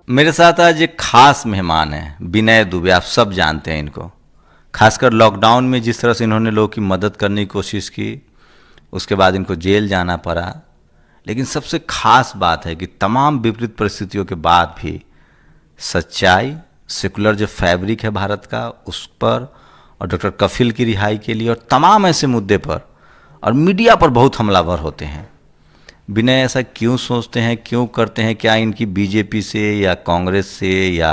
मेरे साथ आज एक खास मेहमान है, विनय दुबे। आप सब जानते हैं इनको। खासकर लॉकडाउन में जिस तरह से इन्होंने लोगों की मदद करने की कोशिश की, उसके बाद इनको जेल जाना पड़ा। लेकिन सबसे खास बात है कि तमाम विपरीत परिस्थितियों के बाद भी सच्चाई, सेकुलर जो फैब्रिक है भारत का, उस पर, और डॉक्टर कफिल की रिहाई के लिए, और तमाम ऐसे मुद्दे पर, और मीडिया पर बहुत हमलावर होते हैं। विनय ऐसा क्यों सोचते हैं, क्यों करते हैं? क्या इनकी बीजेपी से या कांग्रेस से, या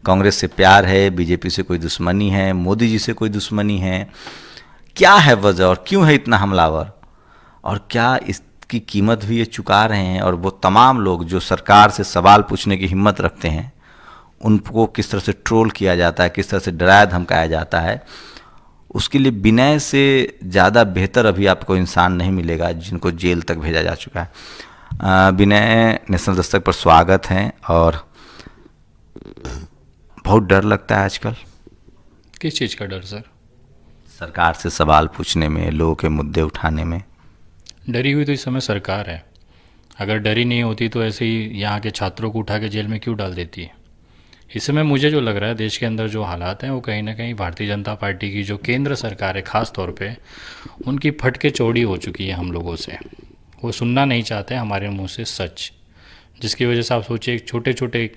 कांग्रेस से प्यार है, बीजेपी से कोई दुश्मनी है, मोदी जी से कोई दुश्मनी है? क्या है वजह और क्यों है इतना हमलावर? और क्या इसकी कीमत भी ये चुका रहे हैं? और वो तमाम लोग जो सरकार से सवाल पूछने की हिम्मत रखते हैं, उनको किस तरह से ट्रोल किया जाता है, किस तरह से डराया धमकाया जाता है? उसके लिए विनय से ज़्यादा बेहतर अभी आपको इंसान नहीं मिलेगा, जिनको जेल तक भेजा जा चुका है। विनय, नेशनल दस्तक पर स्वागत है। और बहुत डर लगता है आजकल। किस चीज़ का डर सर? सरकार से सवाल पूछने में, लोगों के मुद्दे उठाने में। डरी हुई तो इस समय सरकार है। अगर डरी नहीं होती तो ऐसे ही यहाँ के छात्रों को उठा के जेल में क्यों डाल देती है? इस समय मुझे जो लग रहा है, देश के अंदर जो हालात हैं वो कहीं ना कहीं भारतीय जनता पार्टी की जो केंद्र सरकार है, ख़ास तौर पे उनकी फटके चौड़ी हो चुकी है हम लोगों से। वो सुनना नहीं चाहते हमारे मुंह से सच, जिसकी वजह से आप सोचिए छोटे छोटे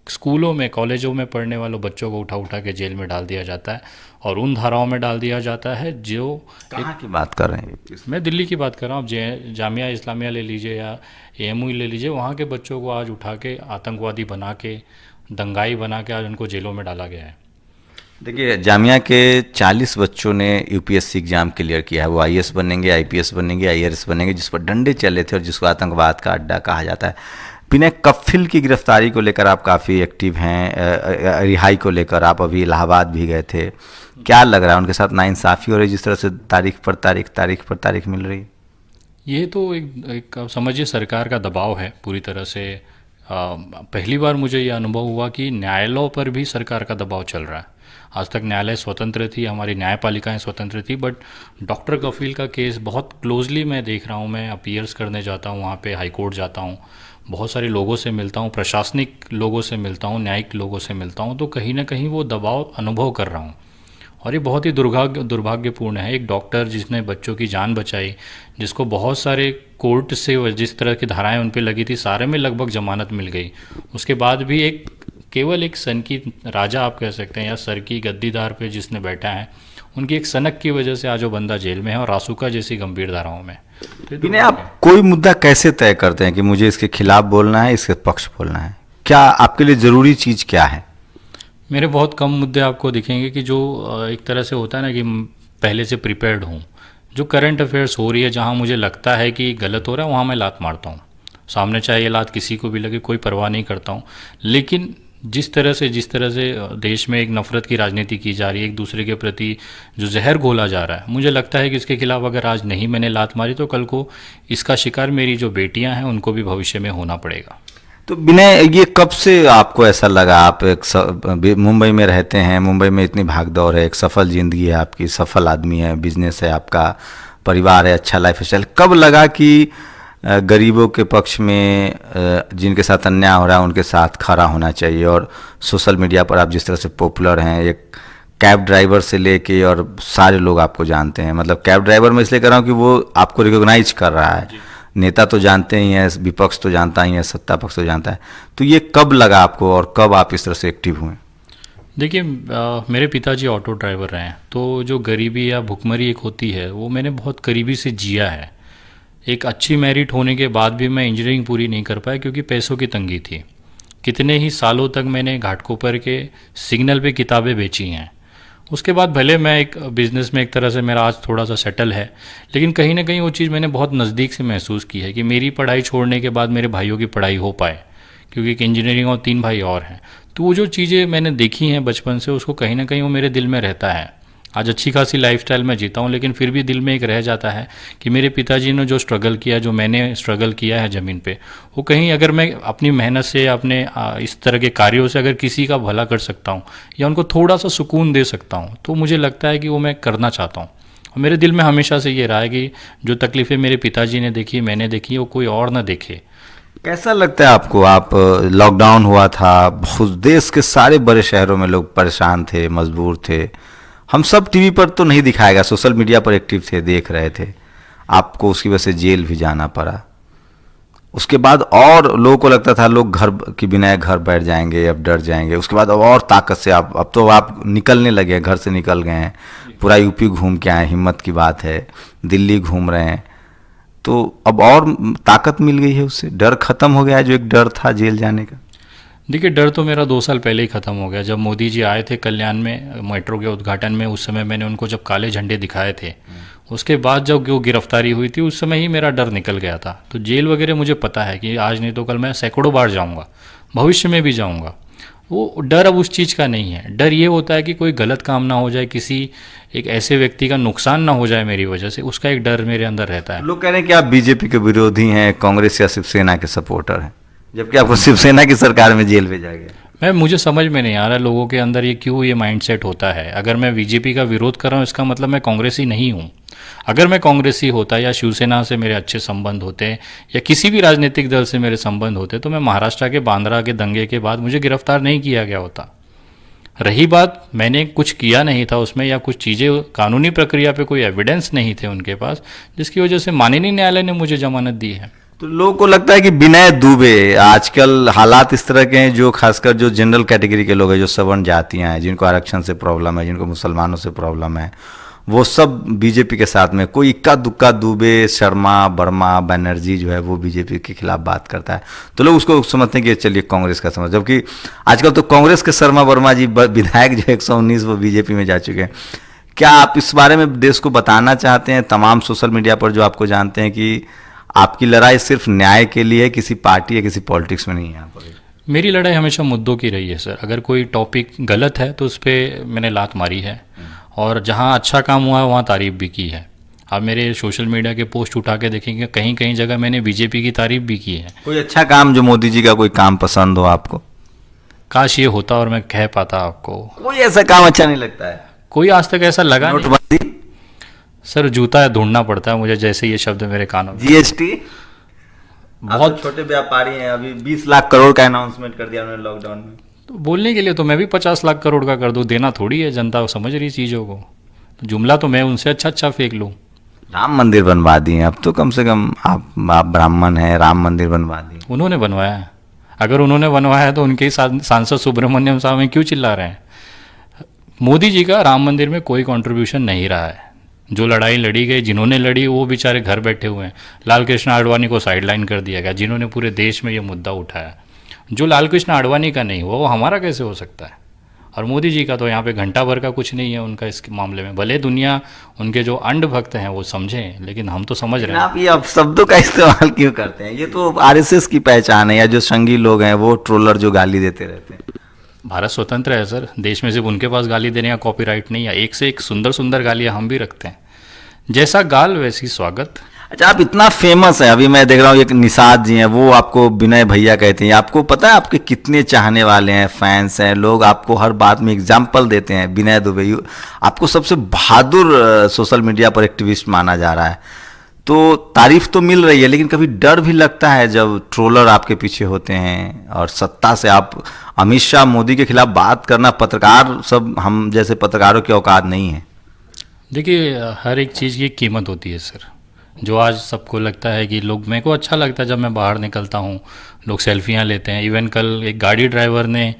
स्कूलों में, कॉलेजों में पढ़ने वालों बच्चों को उठा उठा के जेल में डाल दिया जाता है, और उन धाराओं में डाल दिया जाता है जो कहाँ की बात कर रहे हैं? मैं दिल्ली की बात कर रहा हूँ। आप जामिया इस्लामिया ले लीजिए या एएमयू ले लीजिए, वहाँ के बच्चों को आज उठा के आतंकवादी बना के, दंगाई बना के आज उनको जेलों में डाला गया है। देखिए, जामिया के 40 बच्चों ने यूपीएससी एग्जाम क्लियर किया है। वो आईएएस बनेंगे, आईपीएस बनेंगे, आईआरएस बनेंगे, जिस पर डंडे चले थे और जिसको आतंकवाद का अड्डा कहा जाता है। विनय, कफिल की गिरफ्तारी को लेकर आप काफ़ी एक्टिव हैं, रिहाई को लेकर आप अभी इलाहाबाद भी गए थे। क्या लग रहा है, उनके साथ नाइंसाफ़ी हो रही, जिस तरह से तारीख पर तारीख, तारीख पर तारीख मिल रही? ये तो एक आप समझिए सरकार का दबाव है पूरी तरह से। पहली बार मुझे ये अनुभव हुआ कि न्यायालयों पर भी सरकार का दबाव चल रहा है। आज तक न्यायालय स्वतंत्र थी, हमारी न्यायपालिकाएं स्वतंत्र थी, बट डॉक्टर कफील का केस बहुत क्लोजली मैं देख रहा हूँ। मैं अपीयर्स करने जाता हूँ, वहाँ पे हाई कोर्ट जाता हूँ, बहुत सारे लोगों से मिलता हूँ, प्रशासनिक लोगों से मिलता हूँ, न्यायिक लोगों से मिलता हूँ, तो कहीं ना कहीं वो दबाव अनुभव कर रहा हूँ। और ये बहुत ही दुर्भाग्यपूर्ण है। एक डॉक्टर जिसने बच्चों की जान बचाई, जिसको बहुत सारे कोर्ट से जिस तरह की धाराएं उन पे लगी थी, सारे में लगभग जमानत मिल गई, उसके बाद भी एक केवल एक सन की राजा आप कह सकते हैं, या सर की गद्दीदार पे जिसने बैठा है, उनकी एक सनक की वजह से आज वो बंदा जेल में है, और रासुका जैसी गंभीर धाराओं में। विनय, आप कोई मुद्दा कैसे तय करते हैं कि मुझे इसके खिलाफ बोलना है, इसके पक्ष बोलना है? क्या आपके लिए ज़रूरी चीज़ क्या है? मेरे बहुत कम मुद्दे आपको दिखेंगे कि जो एक तरह से होता है ना कि पहले से प्रिपेयर्ड हूँ। जो करंट अफेयर्स हो रही है, जहाँ मुझे लगता है कि गलत हो रहा है, वहाँ मैं लात मारता हूँ। सामने चाहे ये लात किसी को भी लगे, कोई परवाह नहीं करता हूँ। लेकिन जिस तरह से देश में एक नफ़रत की राजनीति की जा रही है, एक दूसरे के प्रति जो जहर घोला जा रहा है, मुझे लगता है कि इसके खिलाफ अगर आज नहीं मैंने लात मारी तो कल को इसका शिकार मेरी जो बेटियां हैं उनको भी भविष्य में होना पड़ेगा। तो विनय, ये कब से आपको ऐसा लगा? आप मुंबई में रहते हैं, मुंबई में इतनी भागदौड़ है, एक सफल ज़िंदगी है आपकी, सफल आदमी है, बिजनेस है आपका, परिवार है, अच्छा लाइफ स्टाइल। कब लगा कि गरीबों के पक्ष में, जिनके साथ अन्याय हो रहा है उनके साथ खड़ा होना चाहिए? और सोशल मीडिया पर आप जिस तरह से पॉपुलर हैं, एक कैब ड्राइवर से लेके और सारे लोग आपको जानते हैं। मतलब कैब ड्राइवर मैं इसलिए कर रहा हूँ कि वो आपको रिकॉग्नाइज कर रहा है। नेता तो जानते ही हैं, विपक्ष तो जानता ही है, सत्ता पक्ष तो जानता है। तो ये कब लगा आपको और कब आप इस तरह से एक्टिव हुए? देखिए, मेरे पिताजी ऑटो ड्राइवर रहे हैं, तो जो गरीबी या भुखमरी एक होती है वो मैंने बहुत करीबी से जिया है। एक अच्छी मेरिट होने के बाद भी मैं इंजीनियरिंग पूरी नहीं कर पाया क्योंकि पैसों की तंगी थी। कितने ही सालों तक मैंने घाटकोपर के सिग्नल पे किताबें बेची हैं। उसके बाद भले मैं एक बिज़नेस में एक तरह से मेरा आज थोड़ा सा सेटल है, लेकिन कहीं ना कहीं वो चीज़ मैंने बहुत नज़दीक से महसूस की है कि मेरी पढ़ाई छोड़ने के बाद मेरे भाइयों की पढ़ाई हो पाए, क्योंकि एक इंजीनियरिंग और 3 भाई और हैं। तो वो जो चीज़ें मैंने देखी हैं बचपन से, उसको कहीं ना कहीं वो मेरे दिल में रहता है। आज अच्छी खासी लाइफस्टाइल में जीता हूँ, लेकिन फिर भी दिल में एक रह जाता है कि मेरे पिताजी ने जो स्ट्रगल किया, जो मैंने स्ट्रगल किया है ज़मीन पे, वो कहीं अगर मैं अपनी मेहनत से, अपने इस तरह के कार्यों से अगर किसी का भला कर सकता हूँ या उनको थोड़ा सा सुकून दे सकता हूँ, तो मुझे लगता है कि वो मैं करना चाहता हूँ। और मेरे दिल में हमेशा से ये रहा है कि जो तकलीफ़ें मेरे पिताजी ने देखी, मैंने देखी, वो कोई और ना देखे। कैसा लगता है आपको? आप लॉकडाउन हुआ था, बहुत देश के सारे बड़े शहरों में लोग परेशान थे, मजबूर थे। हम सब टीवी पर तो नहीं दिखाएगा, सोशल मीडिया पर एक्टिव थे, देख रहे थे। आपको उसकी वजह से जेल भी जाना पड़ा। उसके बाद और लोगों को लगता था लोग घर के बिना घर बैठ जाएंगे, अब डर जाएंगे। उसके बाद और ताकत से आप अब तो आप निकलने लगे हैं, घर से निकल गए हैं, पूरा यूपी घूम के आए, हिम्मत की बात है, दिल्ली घूम रहे हैं। तो अब और ताकत मिल गई है, उससे डर खत्म हो गया है, जो एक डर था जेल जाने का। देखिए, डर तो मेरा 2 साल पहले ही ख़त्म हो गया। जब मोदी जी आए थे कल्याण में मेट्रो के उद्घाटन में, उस समय मैंने उनको जब काले झंडे दिखाए थे, उसके बाद जब वो गिरफ्तारी हुई थी उस समय ही मेरा डर निकल गया था। तो जेल वगैरह मुझे पता है कि आज नहीं तो कल मैं सैकड़ों बार जाऊंगा, भविष्य में भी जाऊंगा। वो डर अब उस चीज़ का नहीं है। डर ये होता है कि कोई गलत काम ना हो जाए, किसी एक ऐसे व्यक्ति का नुकसान ना हो जाए मेरी वजह से, उसका एक डर मेरे अंदर रहता है। लोग कह रहे हैं कि आप बीजेपी के विरोधी हैं, कांग्रेस या शिवसेना के सपोर्टर हैं, जबकि आपको शिवसेना की सरकार में जेल भेजा गया। मुझे समझ में नहीं आ रहा लोगों के अंदर ये क्यों ये माइंडसेट होता है। अगर मैं बीजेपी का विरोध कर रहा हूँ इसका मतलब मैं कांग्रेसी नहीं हूँ। अगर मैं कांग्रेसी होता या शिवसेना से मेरे अच्छे संबंध होते या किसी भी राजनीतिक दल से मेरे संबंध होते तो मैं महाराष्ट्र के बांद्रा के दंगे के बाद मुझे गिरफ्तार नहीं किया गया होता। रही बात मैंने कुछ किया नहीं था उसमें, या कुछ चीज़ें कानूनी प्रक्रिया पे कोई एविडेंस नहीं थे उनके पास, जिसकी वजह से माननीय न्यायालय ने मुझे जमानत दी है। तो लोगों को लगता है कि विनय दुबे, आजकल हालात इस तरह के हैं जो खासकर जो जनरल कैटेगरी के लोग हैं, जो सवर्ण जातियां हैं, जिनको आरक्षण से प्रॉब्लम है, जिनको मुसलमानों से प्रॉब्लम है, वो सब बीजेपी के साथ में। कोई इक्का दुक्का दुबे, शर्मा, वर्मा, बनर्जी जो है वो बीजेपी के खिलाफ बात करता है, तो लोग उसको समझते हैं कि चलिए कांग्रेस का समझ। जबकि आजकल तो कांग्रेस के शर्मा वर्मा जी विधायक जो 119 वो बीजेपी में जा चुके हैं। क्या आप इस बारे में देश को बताना चाहते हैं, तमाम सोशल मीडिया पर जो आपको जानते हैं, कि आपकी लड़ाई सिर्फ न्याय के लिए, किसी पार्टी या किसी पॉलिटिक्स में नहीं है यहाँ पर? मेरी लड़ाई हमेशा मुद्दों की रही है सर। अगर कोई टॉपिक गलत है तो उस पर मैंने लात मारी है, और जहाँ अच्छा काम हुआ है वहाँ तारीफ भी की है। आप मेरे सोशल मीडिया के पोस्ट उठा के देखेंगे, कहीं कहीं जगह मैंने बीजेपी की तारीफ भी की है। कोई अच्छा काम जो मोदी जी का कोई काम पसंद हो आपको? काश ये होता और मैं कह पाता आपको। कोई ऐसा काम अच्छा नहीं लगता है? कोई आज तक ऐसा लगा नहीं। नोटबंदी, सर जूता ढूंढना पड़ता है मुझे जैसे ये शब्द मेरे कानों में। जीएसटी, बहुत छोटे व्यापारी हैं, अभी 20 लाख करोड़ का अनाउंसमेंट कर दिया उन्होंने लॉकडाउन में। तो बोलने के लिए तो मैं भी 50 लाख करोड़ का कर दूं, देना थोड़ी है। जनता समझ रही चीज़ों को, तो जुमला तो मैं उनसे अच्छा फेंक लूँ। राम मंदिर बनवा दिए, अब तो कम से कम आप ब्राह्मण हैं, राम मंदिर बनवा दिए। उन्होंने बनवाया है। अगर उन्होंने बनवाया है तो उनके ही सांसद सुब्रमण्यम साहब में क्यों चिल्ला रहे हैं? मोदी जी का राम मंदिर में कोई कंट्रीब्यूशन नहीं रहा है। जो लड़ाई लड़ी गई, जिन्होंने लड़ी, वो बेचारे घर बैठे हुए हैं। लाल कृष्ण आडवाणी को साइडलाइन कर दिया गया, जिन्होंने पूरे देश में ये मुद्दा उठाया। जो लाल कृष्ण आडवाणी का नहीं हुआ वो हमारा कैसे हो सकता है? और मोदी जी का तो यहाँ पे घंटा भर का कुछ नहीं है उनका इस मामले में। भले दुनिया उनके जो अंध भक्त हैं वो समझें, लेकिन हम तो समझ रहे हैं। आप ये अब शब्दों का इस्तेमाल क्यों करते हैं? ये तो आरएसएस की पहचान है, या जो संघी लोग हैं वो ट्रोलर जो गाली देते रहते हैं। भारत स्वतंत्र है सर, देश में सिर्फ उनके पास गाली देने का कॉपीराइट नहीं है। एक से एक सुंदर सुंदर गालियाँ हम भी रखते हैं। जैसा गाल वैसी स्वागत। अच्छा, आप इतना फेमस है, अभी मैं देख रहा हूँ एक निषाद जी हैं, वो आपको विनय भैया कहते हैं। आपको पता है आपके कितने चाहने वाले हैं, फैंस हैं, लोग आपको हर बात में एग्जाम्पल देते हैं। विनय दुबे आपको सबसे बहादुर सोशल मीडिया पर एक्टिविस्ट माना जा रहा है। तो तारीफ तो मिल रही है, लेकिन कभी डर भी लगता है जब ट्रोलर आपके पीछे होते हैं, और सत्ता से आप अमित शाह मोदी के खिलाफ बात करना, पत्रकार सब हम जैसे पत्रकारों की औकात नहीं है। देखिए, हर एक चीज़ की कीमत होती है सर। जो आज सबको लगता है कि लोग, मेरे को अच्छा लगता है जब मैं बाहर निकलता हूँ, लोग सेल्फियाँ लेते हैं। इवन कल एक गाड़ी ड्राइवर ने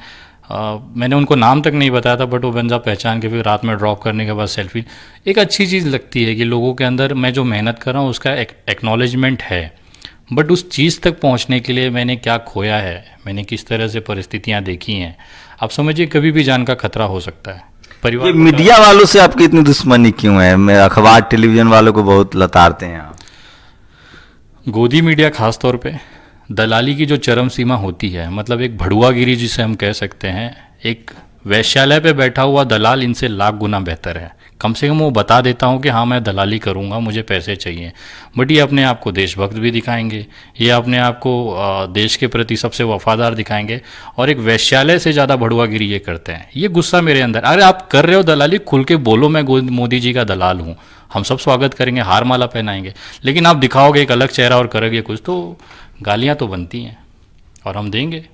मैंने उनको नाम तक नहीं बताया था, बट वो बंदा पहचान के फिर रात में ड्रॉप करने के बाद सेल्फी। एक अच्छी चीज़ लगती है कि लोगों के अंदर मैं जो मेहनत कर रहा हूँ उसका एक्नॉलेजमेंट है। बट उस चीज़ तक पहुँचने के लिए मैंने क्या खोया है, मैंने किस तरह से परिस्थितियाँ देखी हैं, आप समझिए कभी भी जान का खतरा हो सकता है। ये मीडिया वालों से आपकी इतनी दुश्मनी क्यों है? मैं अखबार टेलीविजन वालों को बहुत लताड़ते हैं आप। गोदी मीडिया खास तौर पे दलाली की जो चरम सीमा होती है, मतलब एक भड़ुआगिरी जिसे हम कह सकते हैं। एक वैश्यालय पे बैठा हुआ दलाल इनसे लाख गुना बेहतर है। कम से कम वो बता देता हूँ कि हाँ मैं दलाली करूँगा, मुझे पैसे चाहिए। बट ये अपने आप को देशभक्त भी दिखाएंगे, ये अपने आप को देश के प्रति सबसे वफादार दिखाएंगे, और एक वैश्यालय से ज़्यादा भड़ुआगिरी ये करते हैं। ये गुस्सा मेरे अंदर, अरे आप कर रहे हो दलाली, खुल के बोलो मैं मोदी जी का दलाल हूँ, हम सब स्वागत करेंगे, हार माला पहनाएंगे। लेकिन आप दिखाओगे एक अलग चेहरा और करोगे कुछ, तो गालियाँ तो बनती हैं और हम देंगे।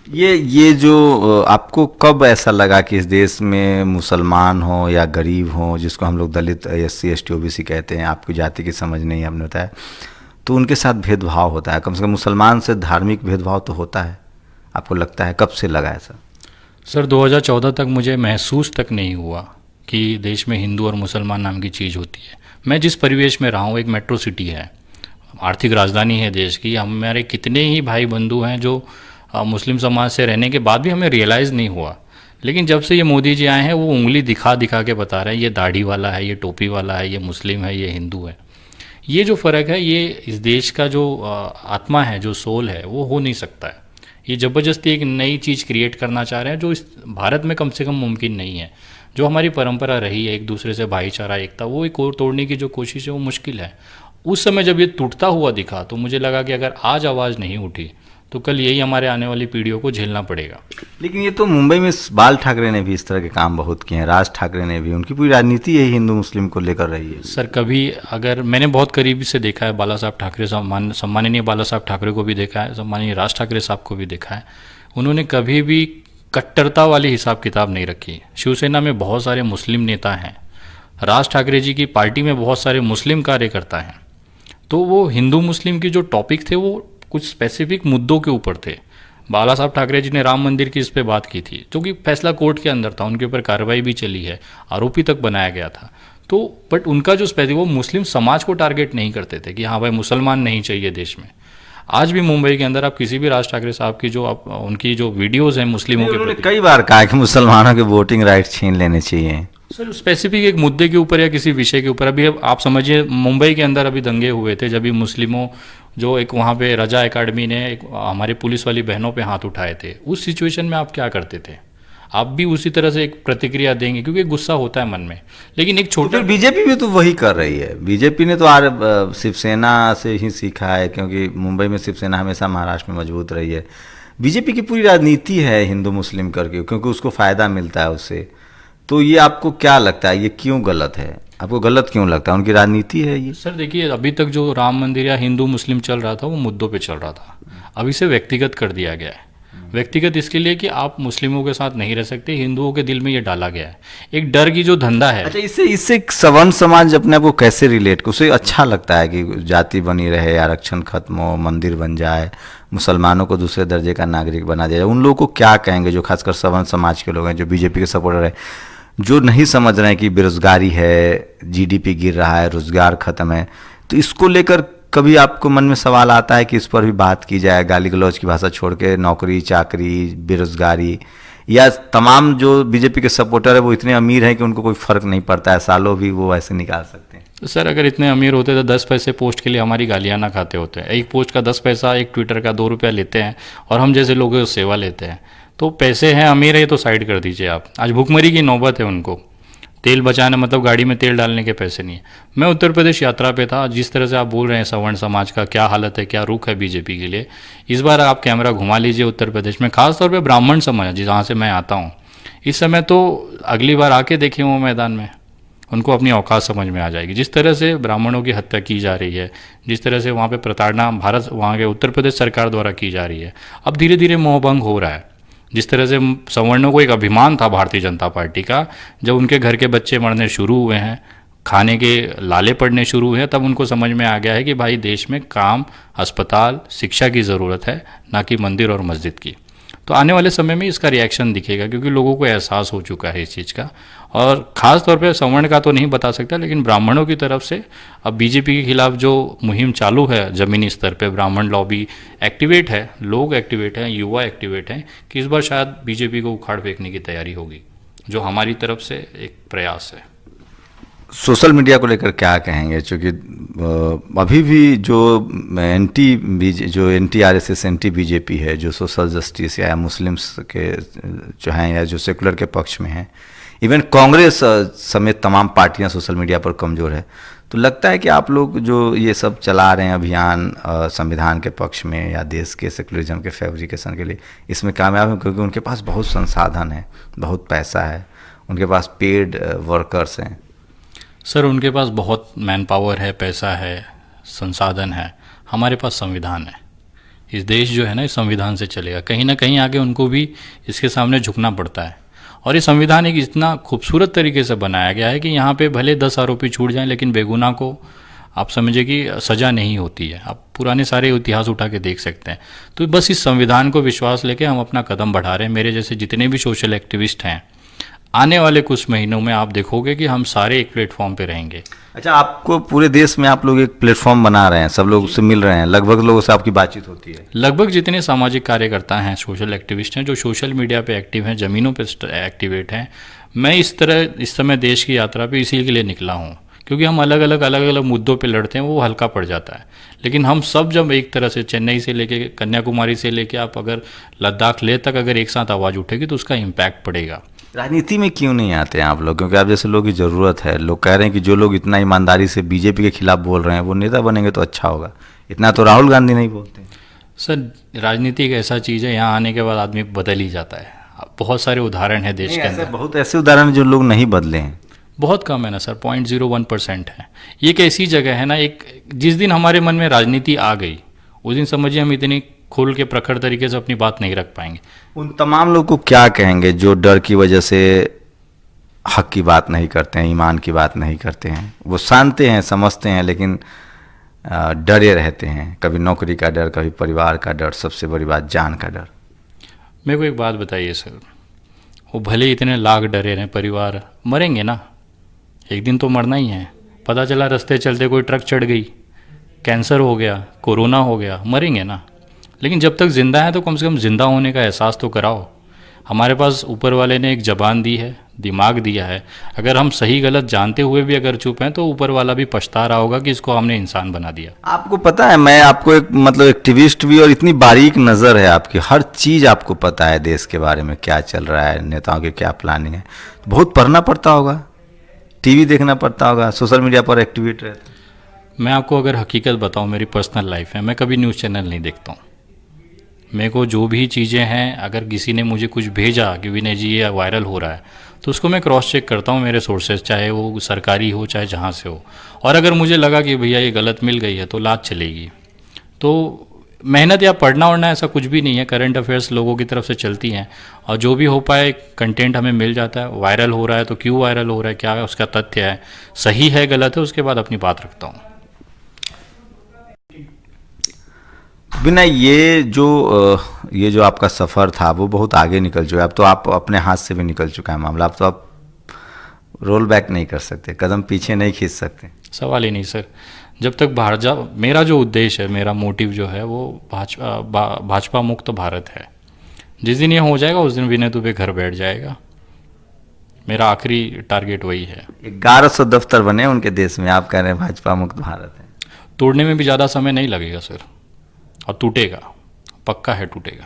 ये जो आपको कब ऐसा लगा कि इस देश में मुसलमान हो या गरीब हो, जिसको हम लोग दलित, SC ST OBC कहते हैं, आपकी जाति की समझ नहीं आपने बताया, तो उनके साथ भेदभाव होता है? कम से कम मुसलमान से धार्मिक भेदभाव तो होता है, आपको लगता है? कब से लगा ऐसा? सर 2014 तक मुझे महसूस तक नहीं हुआ कि देश में हिंदू और मुसलमान नाम की चीज़ होती है। मैं जिस परिवेश में रहा हूँ, एक मेट्रो सिटी है, आर्थिक राजधानी है देश की, हमारे कितने ही भाई बंधु हैं जो मुस्लिम समाज से रहने के बाद भी हमें रियलाइज़ नहीं हुआ। लेकिन जब से ये मोदी जी आए हैं, वो उंगली दिखा दिखा के बता रहे हैं, ये दाढ़ी वाला है, ये टोपी वाला है, ये मुस्लिम है, ये हिंदू है। ये जो फ़र्क है, ये इस देश का जो आत्मा है, जो सोल है, वो हो नहीं सकता है। ये ज़बरदस्ती एक नई चीज़ क्रिएट करना चाह रहे हैं जो इस भारत में कम से कम मुमकिन नहीं है। जो हमारी परंपरा रही है एक दूसरे से भाईचारा, एकता, वो एक और तोड़ने की जो कोशिश है वो मुश्किल है। उस समय जब ये टूटता हुआ दिखा तो मुझे लगा कि अगर आज आवाज़ नहीं उठी तो कल यही हमारे आने वाली पीढ़ियों को झेलना पड़ेगा। लेकिन ये तो मुंबई में बाल ठाकरे ने भी इस तरह के काम बहुत किए हैं, राज ठाकरे ने भी, उनकी पूरी राजनीति यही हिंदू मुस्लिम को लेकर रही है। सर कभी अगर मैंने बहुत करीबी से देखा है, बाला साहब ठाकरे, सम्माननीय बाला साहब ठाकरे को भी देखा है, सम्माननीय राज ठाकरे साहब को भी देखा है, उन्होंने कभी भी कट्टरता वाली हिसाब किताब नहीं रखी। शिवसेना में बहुत सारे मुस्लिम नेता हैं, राज ठाकरे जी की पार्टी में बहुत सारे मुस्लिम कार्यकर्ता हैं, तो वो हिंदू मुस्लिम की जो टॉपिक थे वो कुछ स्पेसिफिक मुद्दों के ऊपर थे। बाला साहब ठाकरे जी ने राम मंदिर की इस पे बात की थी, जो कि फैसला कोर्ट के अंदर था, उनके ऊपर कार्रवाई भी चली है, आरोपी तक बनाया गया था। तो बट उनका जो स्पेसिफिक, वो मुस्लिम समाज को टारगेट नहीं करते थे कि हाँ भाई मुसलमान नहीं चाहिए देश में। आज भी मुंबई के अंदर आप किसी भी राज ठाकरे साहब की जो आप उनकी जो वीडियोस हैं मुस्लिमों के उन्होंने प्रति, कई बार कहा कि मुसलमानों के वोटिंग राइट छीन लेने चाहिए। सर स्पेसिफिक एक मुद्दे के ऊपर या किसी विषय के ऊपर, अभी आप समझिए मुंबई के अंदर अभी दंगे हुए थे जब भी मुस्लिमों, जो एक वहाँ पे रजा एकेडमी ने एक हमारे पुलिस वाली बहनों पे हाथ उठाए थे, उस सिचुएशन में आप क्या करते थे? आप भी उसी तरह से एक प्रतिक्रिया देंगे क्योंकि गुस्सा होता है मन में। लेकिन एक तो छोटा, फिर बीजेपी भी तो वही कर रही है। बीजेपी ने तो शिवसेना से ही सीखा है, क्योंकि मुंबई में शिवसेना हमेशा महाराष्ट्र में मजबूत रही है। बीजेपी की पूरी राजनीति है हिंदू मुस्लिम करके, क्योंकि उसको फायदा मिलता है उससे। तो ये आपको क्या लगता है, ये क्यों गलत है? आपको गलत क्यों लगता है? उनकी राजनीति है ये। सर देखिए, अभी तक जो राम मंदिर या हिंदू मुस्लिम चल रहा था वो मुद्दों पे चल रहा था, अब इसे व्यक्तिगत कर दिया गया है। व्यक्तिगत इसके लिए कि आप मुस्लिमों के साथ नहीं रह सकते, हिंदुओं के दिल में ये डाला गया है, एक डर की जो धंधा है। अच्छा, इससे सवर्ण समाज अपने आप को कैसे रिलेट, उसे अच्छा लगता है कि जाति बनी रहे, आरक्षण खत्म हो, मंदिर बन जाए, मुसलमानों को दूसरे दर्जे का नागरिक बना दिया जाए? उन लोगों को क्या कहेंगे जो खासकर सवर्ण समाज के लोग हैं, जो बीजेपी के सपोर्टर है, जो नहीं समझ रहे हैं कि बेरोजगारी है, GDP गिर रहा है, रोजगार खत्म है? तो इसको लेकर कभी आपको मन में सवाल आता है कि इस पर भी बात की जाए, गाली गलौज की भाषा छोड़ के नौकरी चाकरी, बेरोजगारी, या तमाम जो बीजेपी के सपोर्टर है वो इतने अमीर हैं कि उनको कोई फर्क नहीं पड़ता है, सालों भी वो ऐसे निकाल सकते हैं? तो सर अगर इतने अमीर होते तो 10 पैसे पोस्ट के लिए हमारी गालियाँ ना खाते होते। एक पोस्ट का 10 पैसा, एक ट्विटर का 2 रुपया लेते हैं और हम जैसे लोगों से सेवा लेते हैं। तो पैसे हैं, अमीर है तो साइड कर दीजिए आप। आज भुखमरी की नौबत है उनको, तेल बचाना मतलब गाड़ी में तेल डालने के पैसे नहीं है। मैं उत्तर प्रदेश यात्रा पे था, जिस तरह से आप बोल रहे हैं सवर्ण समाज का क्या हालत है, क्या रुख है बीजेपी के लिए, इस बार आप कैमरा घुमा लीजिए उत्तर प्रदेश में, खासतौर पे ब्राह्मण समाज जहाँ से मैं आता हूँ, इस समय तो अगली बार आके देखिए वो मैदान में, उनको अपनी औकात समझ में आ जाएगी। जिस तरह से ब्राह्मणों की हत्या की जा रही है, जिस तरह से वहाँ पे प्रताड़ना वहाँ के उत्तर प्रदेश सरकार द्वारा की जा रही है, अब धीरे धीरे मोहभंग हो रहा है। जिस तरह से सवर्णों को एक अभिमान था भारतीय जनता पार्टी का, जब उनके घर के बच्चे मरने शुरू हुए हैं, खाने के लाले पड़ने शुरू हुए हैं, तब उनको समझ में आ गया है कि भाई देश में काम, अस्पताल, शिक्षा की ज़रूरत है, ना कि मंदिर और मस्जिद की। तो आने वाले समय में इसका रिएक्शन दिखेगा क्योंकि लोगों को एहसास हो चुका है इस चीज़ का। और ख़ास तौर पे सवर्ण का तो नहीं बता सकता, लेकिन ब्राह्मणों की तरफ से अब बीजेपी के खिलाफ जो मुहिम चालू है ज़मीनी स्तर पे, ब्राह्मण लॉबी एक्टिवेट है, लोग एक्टिवेट हैं, युवा एक्टिवेट हैं, कि इस बार शायद बीजेपी को उखाड़ फेंकने की तैयारी होगी, जो हमारी तरफ से एक प्रयास है। सोशल मीडिया को लेकर क्या कहेंगे? क्योंकि अभी भी जो एंटी RSS, एंटी बीजेपी है, जो सोशल जस्टिस या मुस्लिम्स के जो हैं या जो सेकुलर के पक्ष में हैं, इवन कांग्रेस समेत तमाम पार्टियां सोशल मीडिया पर कमज़ोर है। तो लगता है कि आप लोग जो ये सब चला रहे हैं अभियान संविधान के पक्ष में या देश के सेकुलरिज्म के फैब्रिकेशन के लिए, इसमें कामयाब है? क्योंकि उनके पास बहुत संसाधन है, बहुत पैसा है, उनके पास पेड वर्कर्स हैं। सर उनके पास बहुत मैन पावर है, पैसा है, संसाधन है। हमारे पास संविधान है। इस देश जो है ना, इस संविधान से चलेगा। कहीं ना कहीं आगे उनको भी इसके सामने झुकना पड़ता है। और ये संविधान एक इतना खूबसूरत तरीके से बनाया गया है कि यहाँ पे भले 10 आरोपी छूट जाएं, लेकिन बेगुनाह को आप समझिए कि सज़ा नहीं होती है। आप पुराने सारे इतिहास उठा के देख सकते हैं। तो बस इस संविधान को विश्वास लेके हम अपना कदम बढ़ा रहे हैं। मेरे जैसे जितने भी सोशल एक्टिविस्ट हैं, आने वाले कुछ महीनों में आप देखोगे कि हम सारे एक प्लेटफॉर्म पे रहेंगे। अच्छा, आपको पूरे देश में आप लोग एक प्लेटफॉर्म बना रहे हैं, सब लोग उससे मिल रहे हैं, लगभग लोगों से आपकी बातचीत होती है? लगभग जितने सामाजिक कार्यकर्ता हैं, सोशल एक्टिविस्ट हैं, जो सोशल मीडिया पे एक्टिव हैं, ज़मीनों पे एक्टिवेट हैं, मैं इस समय देश की यात्रा पे इसी के लिए निकला हूँ। क्योंकि हम अलग अलग मुद्दों पे लड़ते हैं, वो हल्का पड़ जाता है। लेकिन हम सब जब एक तरह से चेन्नई से लेके कन्याकुमारी से लेके आप अगर लद्दाख ले तक अगर एक साथ आवाज़ उठेगी तो उसका इम्पैक्ट पड़ेगा। राजनीति में क्यों नहीं आते हैं आप लोग? क्योंकि आप जैसे लोग की ज़रूरत है। लोग कह रहे हैं कि जो लोग इतना ईमानदारी से बीजेपी के खिलाफ बोल रहे हैं वो नेता बनेंगे तो अच्छा होगा। इतना तो राहुल गांधी नहीं बोलते। सर, राजनीति एक ऐसा चीज़ है, यहाँ आने के बाद आदमी बदल ही जाता है। बहुत सारे उदाहरण हैं देश के अंदर। बहुत ऐसे उदाहरण जो लोग नहीं बदले हैं। बहुत कम है ना सर, 0.01% है। ये एक ऐसी जगह है ना, एक जिस दिन हमारे मन में राजनीति आ गई उस दिन समझिए हम इतनी खोल के प्रखर तरीके से अपनी बात नहीं रख पाएंगे। उन तमाम लोग को क्या कहेंगे जो डर की वजह से हक की बात नहीं करते हैं, ईमान की बात नहीं करते हैं? वो जानते हैं, समझते हैं, लेकिन डरे रहते हैं। कभी नौकरी का डर, कभी परिवार का डर, सबसे बड़ी बात जान का डर। मेरे को एक बात बताइए सर, वो भले इतने लाख डरे रहें, परिवार मरेंगे ना, एक दिन तो मरना ही है। पता चला रास्ते चलते कोई ट्रक चढ़ गई, कैंसर हो गया, कोरोना हो गया, मरेंगे ना। लेकिन जब तक ज़िंदा है तो कम से कम ज़िंदा होने का एहसास तो कराओ। हमारे पास ऊपर वाले ने एक ज़बान दी है, दिमाग दिया है। अगर हम सही गलत जानते हुए भी अगर चुप हैं तो ऊपर वाला भी पछता रहा होगा कि इसको हमने इंसान बना दिया। आपको पता है, मैं आपको एक मतलब एक्टिविस्ट भी, और इतनी बारीक नज़र है आपकी, हर चीज़ आपको पता है देश के बारे में, क्या चल रहा है, नेताओं की क्या प्लानिंग है। बहुत पढ़ना पड़ता होगा, टीवी देखना पड़ता होगा, सोशल मीडिया पर एक्टिवेट रहते। मैं आपको अगर हकीकत बताऊं, मेरी पर्सनल लाइफ है, मैं कभी न्यूज़ चैनल नहीं देखता हूँ। मेरे को जो भी चीज़ें हैं, अगर किसी ने मुझे कुछ भेजा कि विनय जी ये वायरल हो रहा है, तो उसको मैं क्रॉस चेक करता हूँ मेरे सोर्सेज, चाहे वो सरकारी हो चाहे जहाँ से हो। और अगर मुझे लगा कि भैया ये गलत मिल गई है तो लात चलेगी। तो मेहनत या पढ़ना वढ़ना ऐसा कुछ भी नहीं है, करंट अफेयर्स लोगों की तरफ से चलती हैं और जो भी हो पाए कंटेंट हमें मिल जाता है। वायरल हो रहा है तो क्यों वायरल हो रहा है, क्या है उसका तथ्य है, सही है गलत है, उसके बाद अपनी बात रखता हूँ। बिना ये जो आपका सफ़र था वो बहुत आगे निकल चुका है। अब तो आप अपने हाथ से भी निकल चुका है मामला। अब तो आप रोल बैक नहीं कर सकते, कदम पीछे नहीं खींच सकते। सवाल ही नहीं सर। जब तक मेरा जो उद्देश्य है, मेरा मोटिव जो है वो भाजपा मुक्त भारत है। जिस दिन ये हो जाएगा उस दिन विनय दुबे घर बैठ जाएगा। मेरा आखिरी टारगेट वही है। 1100 दफ्तर बने उनके देश में, आप कह रहे हैं भाजपा मुक्त भारत है। तोड़ने में भी ज़्यादा समय नहीं लगेगा सर, और टूटेगा, पक्का है टूटेगा।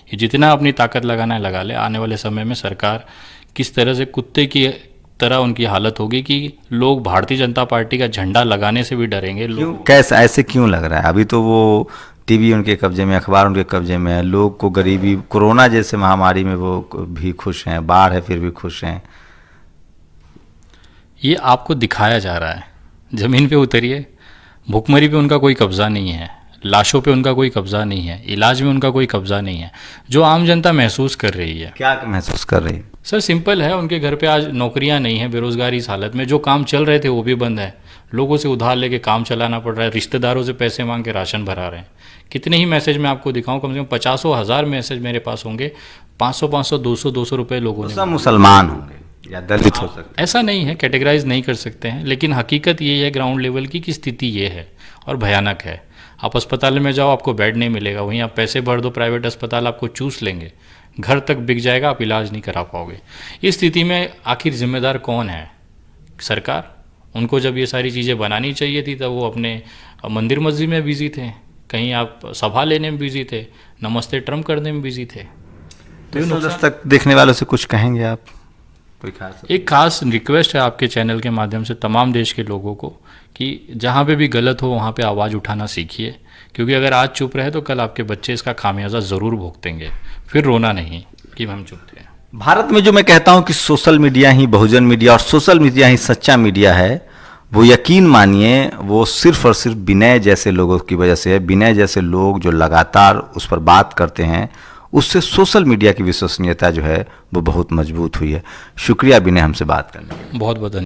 ये जितना अपनी ताकत लगाना है लगा ले। आने वाले समय में सरकार किस तरह से कुत्ते की तरह उनकी हालत होगी कि लोग भारतीय जनता पार्टी का झंडा लगाने से भी डरेंगे। लोग कैसे ऐसे क्यों लग रहा है? अभी तो वो टीवी उनके कब्जे में, अखबार उनके कब्जे में है। लोग को गरीबी, कोरोना जैसे महामारी में वो भी खुश हैं, बाढ़ है फिर भी खुश हैं। ये आपको दिखाया जा रहा है। ज़मीन पे उतरिए, भुखमरी पे उनका कोई कब्जा नहीं है, लाशों पे उनका कोई कब्जा नहीं है, इलाज में उनका कोई कब्जा नहीं है। जो आम जनता महसूस कर रही है, क्या महसूस कर रही है? सर सिंपल है, उनके घर पे आज नौकरियां नहीं है, बेरोजगारी इस हालत में, जो काम चल रहे थे वो भी बंद है। लोगों से उधार लेके काम चलाना पड़ रहा है, रिश्तेदारों से पैसे मांग के राशन भरा रहे हैं। कितने ही मैसेज मैं आपको दिखाऊं, कम से कम 50,000 मैसेज मेरे पास होंगे। 500 200 रुपए लोगों ने। सब मुसलमान होंगे या दलित हो सकते? ऐसा नहीं है, कैटेगराइज नहीं कर सकते हैं, लेकिन हकीकत ये है ग्राउंड लेवल की कि स्थिति ये है और भयानक है। आप अस्पताल में जाओ, आपको बेड नहीं मिलेगा, वहीं आप पैसे भर दो, प्राइवेट अस्पताल आपको चूस लेंगे, घर तक बिक जाएगा, आप इलाज नहीं करा पाओगे। इस स्थिति में आखिर जिम्मेदार कौन है? सरकार। उनको जब ये सारी चीज़ें बनानी चाहिए थी तब वो अपने मंदिर मस्जिद में बिजी थे, कहीं आप सभा लेने में बिजी थे, नमस्ते ट्रम्प करने में बिजी थे। तो तक देखने वालों से कुछ कहेंगे आप? कोई खास एक खास रिक्वेस्ट है आपके चैनल के माध्यम से तमाम देश के लोगों को कि जहाँ पे भी गलत हो वहाँ पे आवाज़ उठाना सीखिए, क्योंकि अगर आज चुप रहे तो कल आपके बच्चे इसका खामियाजा ज़रूर भुगतेंगे। फिर रोना नहीं कि हम चुप थे। भारत में जो मैं कहता हूं कि सोशल मीडिया ही बहुजन मीडिया और सोशल मीडिया ही सच्चा मीडिया है, वो यकीन मानिए वो सिर्फ और सिर्फ विनय जैसे लोगों की वजह से है। विनय जैसे लोग जो लगातार उस पर बात करते हैं, उससे सोशल मीडिया की विश्वसनीयता जो है वो बहुत मजबूत हुई है। शुक्रिया विनय हमसे बात करने के लिए। बहुत बहुत धन्यवाद।